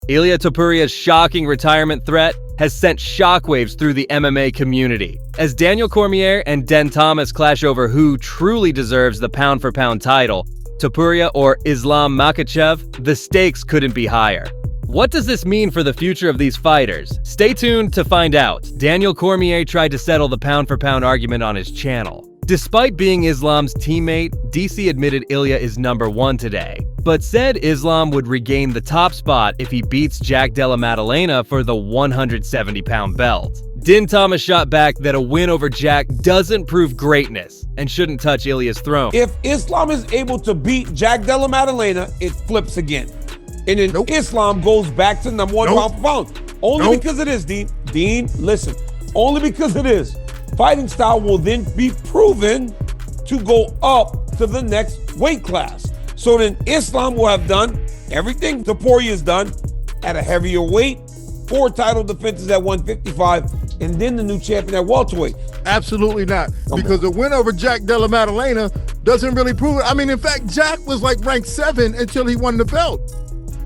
Ilia Topuria's shocking retirement threat has sent shockwaves through the MMA community. As Daniel Cormier and Den Thomas clash over who truly deserves the pound-for-pound title, Topuria or Islam Makhachev, the stakes couldn't be higher. What does this mean for the future of these fighters? Stay tuned to find out. Daniel Cormier tried to settle the pound-for-pound argument on his channel. Despite being Islam's teammate, DC admitted Ilia is number 1 today, but said Islam would regain the top spot if he beats Jack Della Maddalena for the 170-pound belt. Din Thomas shot back that a win over Jack doesn't prove greatness and shouldn't touch Ilia's throne. If Islam is able to beat Jack Della Maddalena, it flips again. And then Islam goes back to number 1 pound for pound. Only because it is, Dean. Dean, listen. Only because it is. Fighting style will then be proven to go up to the next weight class. So then Islam will have done everything Topuria has done at a heavier weight, 4 title defenses at 155, and then the new champion at welterweight. Absolutely not. Because the win over Jack Della Maddalena doesn't really prove it. I mean, in fact, Jack was like ranked 7 until he won the belt.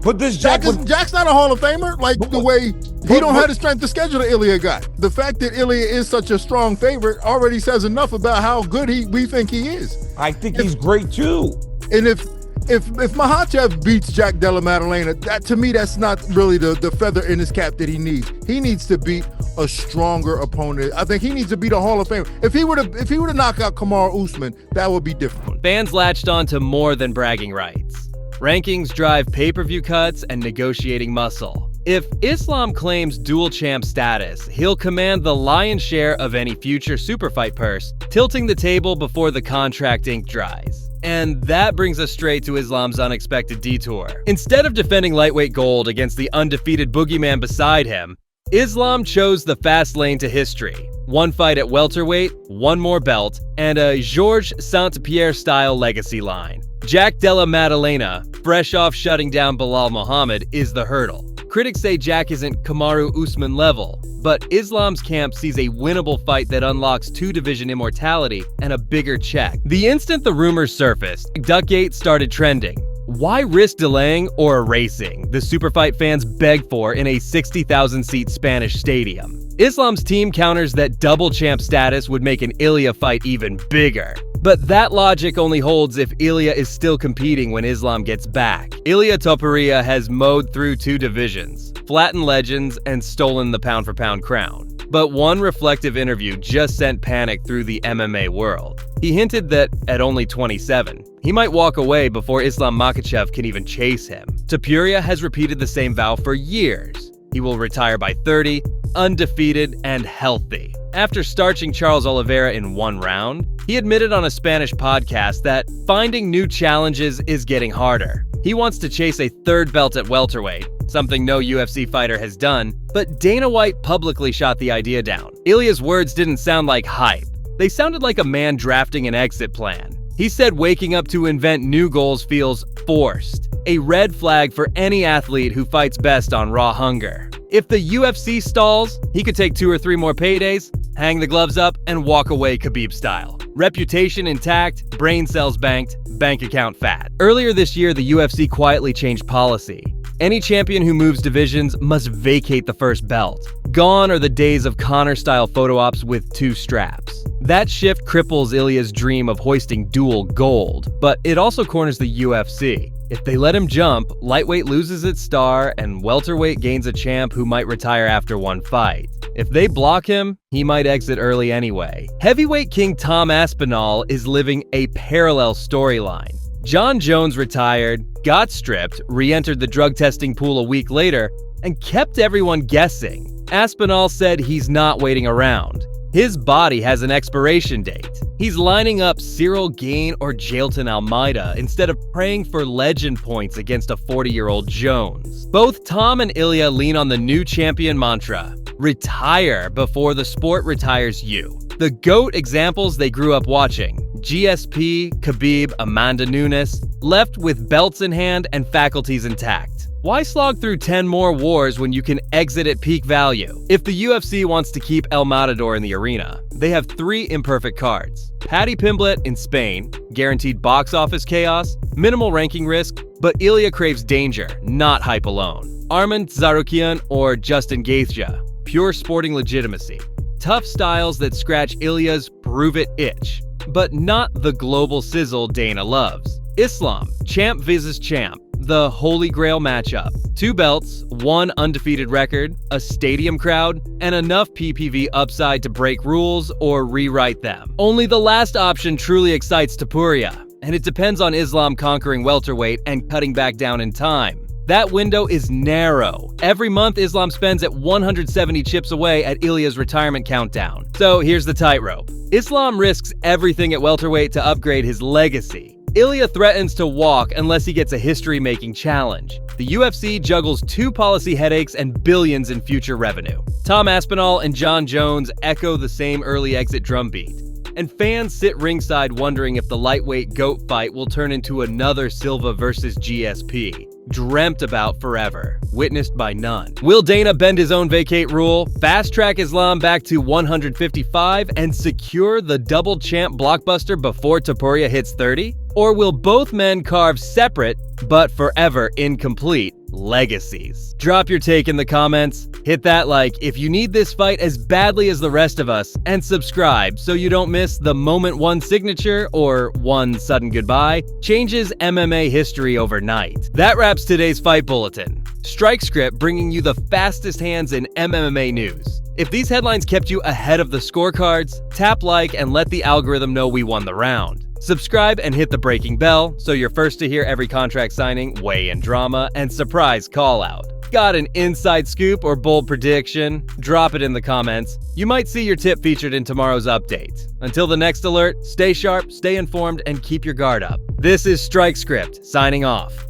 But this Jack's not a Hall of Famer, like the way he don't have the strength of schedule that Ilia got. The fact that Ilia is such a strong favorite already says enough about how good we think he is. I think he's great too. And if Makhachev beats Jack Della Maddalena, that to me that's not really the feather in his cap that he needs. He needs to beat a stronger opponent. I think he needs to beat a Hall of Famer. If he were to knock out Kamaru Usman, that would be different. Fans latched on to more than bragging rights. Rankings drive pay-per-view cuts and negotiating muscle. If Islam claims dual champ status, he'll command the lion's share of any future super fight purse, tilting the table before the contract ink dries. And that brings us straight to Islam's unexpected detour. Instead of defending lightweight gold against the undefeated boogeyman beside him, Islam chose the fast lane to history. 1 fight at welterweight, 1 more belt, and a Georges St-Pierre-style legacy line. Jack Della Maddalena, fresh off shutting down Belal Muhammad, is the hurdle. Critics say Jack isn't Kamaru Usman level, but Islam's camp sees a winnable fight that unlocks 2-division immortality and a bigger check. The instant the rumors surfaced, Duckgate started trending. Why risk delaying or erasing? The super fight fans begged for in a 60,000-seat Spanish stadium. Islam's team counters that double champ status would make an Ilia fight even bigger. But that logic only holds if Ilia is still competing when Islam gets back. Ilia Topuria has mowed through 2 divisions, flattened legends, and stolen the pound-for-pound crown. But one reflective interview just sent panic through the MMA world. He hinted that at only 27, he might walk away before Islam Makhachev can even chase him. Topuria has repeated the same vow for years. He will retire by 30, undefeated and healthy. After starching Charles Oliveira in 1 round, he admitted on a Spanish podcast that finding new challenges is getting harder. He wants to chase a 3rd belt at welterweight, something no UFC fighter has done, but Dana White publicly shot the idea down. Ilia's words didn't sound like hype. They sounded like a man drafting an exit plan. He said waking up to invent new goals feels forced, a red flag for any athlete who fights best on raw hunger. If the UFC stalls, he could take 2 or 3 more paydays, hang the gloves up, and walk away Khabib style. Reputation intact, brain cells banked, bank account fat. Earlier this year, the UFC quietly changed policy. Any champion who moves divisions must vacate the first belt. Gone are the days of Conor-style photo ops with 2 straps. That shift cripples Ilia's dream of hoisting dual gold, but it also corners the UFC. If they let him jump, lightweight loses its star and welterweight gains a champ who might retire after 1 fight. If they block him, he might exit early anyway. Heavyweight king Tom Aspinall is living a parallel storyline. Jon Jones retired, got stripped, re-entered the drug testing pool a week later, and kept everyone guessing. Aspinall said he's not waiting around. His body has an expiration date. He's lining up Cyril Gane or Jailton Almeida instead of praying for legend points against a 40-year-old Jones. Both Tom and Ilia lean on the new champion mantra, retire before the sport retires you. The GOAT examples they grew up watching, GSP, Khabib, Amanda Nunes, left with belts in hand and faculties intact. Why slog through 10 more wars when you can exit at peak value? If the UFC wants to keep El Matador in the arena, they have 3 imperfect cards. Paddy Pimblett in Spain, guaranteed box office chaos, minimal ranking risk, but Ilia craves danger, not hype alone. Arman Tsarukyan or Justin Gaethje. Pure sporting legitimacy. Tough styles that scratch Ilia's prove-it itch, but not the global sizzle Dana loves. Islam, champ vs. champ. The holy grail matchup. 2 belts, 1 undefeated record, a stadium crowd, and enough PPV upside to break rules or rewrite them. Only the last option truly excites Topuria, and it depends on Islam conquering welterweight and cutting back down in time. That window is narrow. Every month, Islam spends at 170 chips away at Ilia's retirement countdown. So here's the tightrope. Islam risks everything at welterweight to upgrade his legacy. Ilia threatens to walk unless he gets a history-making challenge. The UFC juggles 2 policy headaches and billions in future revenue. Tom Aspinall and Jon Jones echo the same early exit drumbeat. And fans sit ringside wondering if the lightweight GOAT fight will turn into another Silva versus GSP. Dreamt about forever, witnessed by none. Will Dana bend his own vacate rule, fast-track Islam back to 155, and secure the double champ blockbuster before Topuria hits 30? Or will both men carve separate, but forever incomplete, legacies? Drop your take in the comments, hit that like if you need this fight as badly as the rest of us, and subscribe so you don't miss the moment one signature or one sudden goodbye changes MMA history overnight. That wraps today's Fight Bulletin. Strike Script bringing you the fastest hands in MMA news. If these headlines kept you ahead of the scorecards, tap like and let the algorithm know we won the round. Subscribe and hit the breaking bell so you're first to hear every contract signing, weigh-in drama, and surprise call-out. Got an inside scoop or bold prediction? Drop it in the comments. You might see your tip featured in tomorrow's update. Until the next alert, stay sharp, stay informed, and keep your guard up. This is Strike Script, signing off.